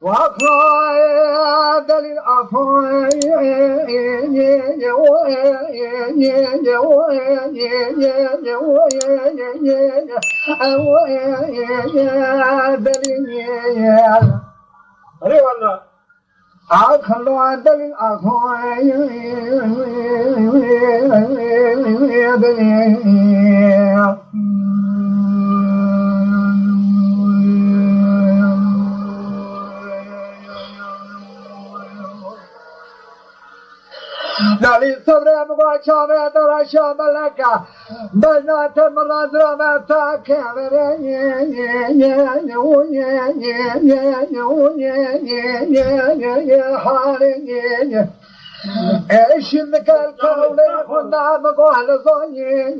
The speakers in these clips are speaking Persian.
وأفراد للأفراد دلی صبر مقا چاوه درا شاملکا بجنات مراد را تا کمره حالی اشمك الكون خنا مقال ظاني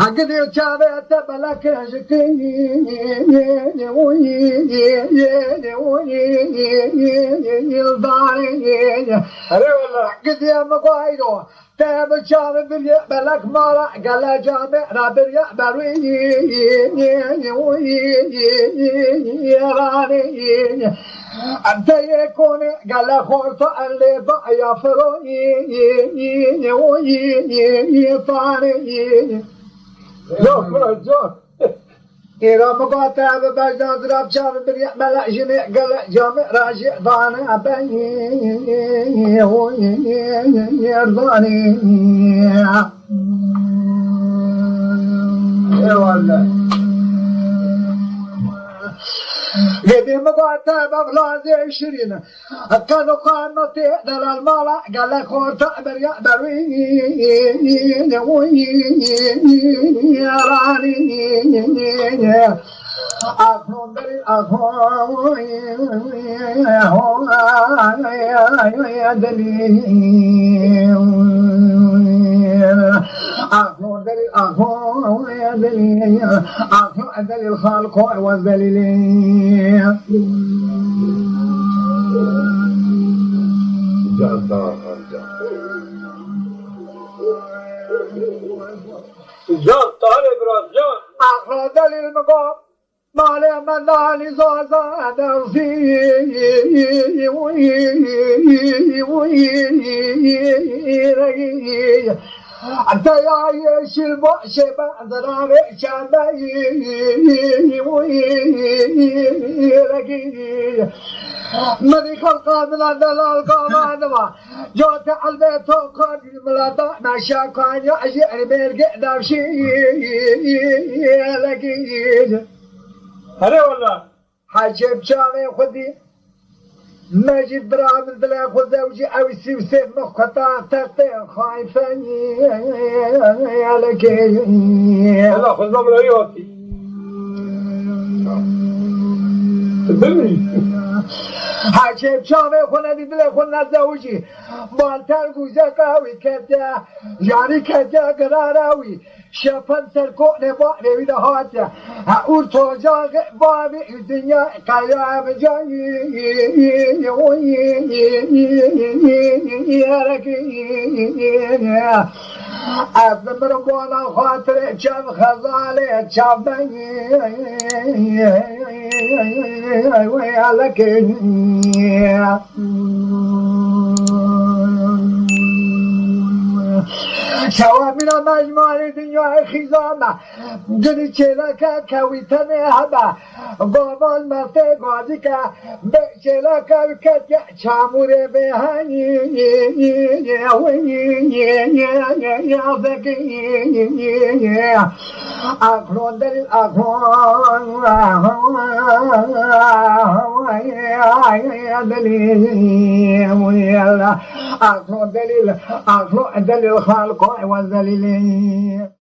أقدر شابت بلك قدر مقايدو تاب شاب بلك مارا قال جامع رابر يعبري أنت يكون قال خورت اللي بقى يفروني جوك إذا مقاطع ببجداد راب شاب بلك جميع قال جامع راجع ضاني أبني يرضاني يا والله قدي مقاطع بغلازي 20 كانوا قانتي دل المالا قال لك خورت بري يا راني أخون دل أخون يا دليل أخون دل أخون يا دليل أخون دل الخالق والدليل جان طالب راز جان أخون دل المقام مالي من دالي زازا درسي أنت يا يشيل شبا ضراري شامي مدي خلقا من الدلال قامانما جوت البيت وقاد الملادا ناشا كان يأجي بيرقع دارشي أري والله حاجب شامي خدي ماجد برامل بلا خذ زوجي أو السيف مخطا تغطي خايفاني يا لكي والله خذ من ريوتي تدلني حاجب شامي خنا بلا خنا زوجي بالتر جوزكاوي كتا يعني كتا قراراوي شافن سركو نبا نبيده هاته هقول توجا بابي الدنيا كلام جاي يا ركي أفهم ربنا خاطر شاف خزالة شاف بني ويا لكن شوا من مجموع الدنيا خزامة قد شلك كويتني هبا قابل مرتي قادك بشلك بكت شامور بهاني يا ذكي أخلون دل أخلون يا دليل أخلون دليل أخلون دليل الخالق والذليل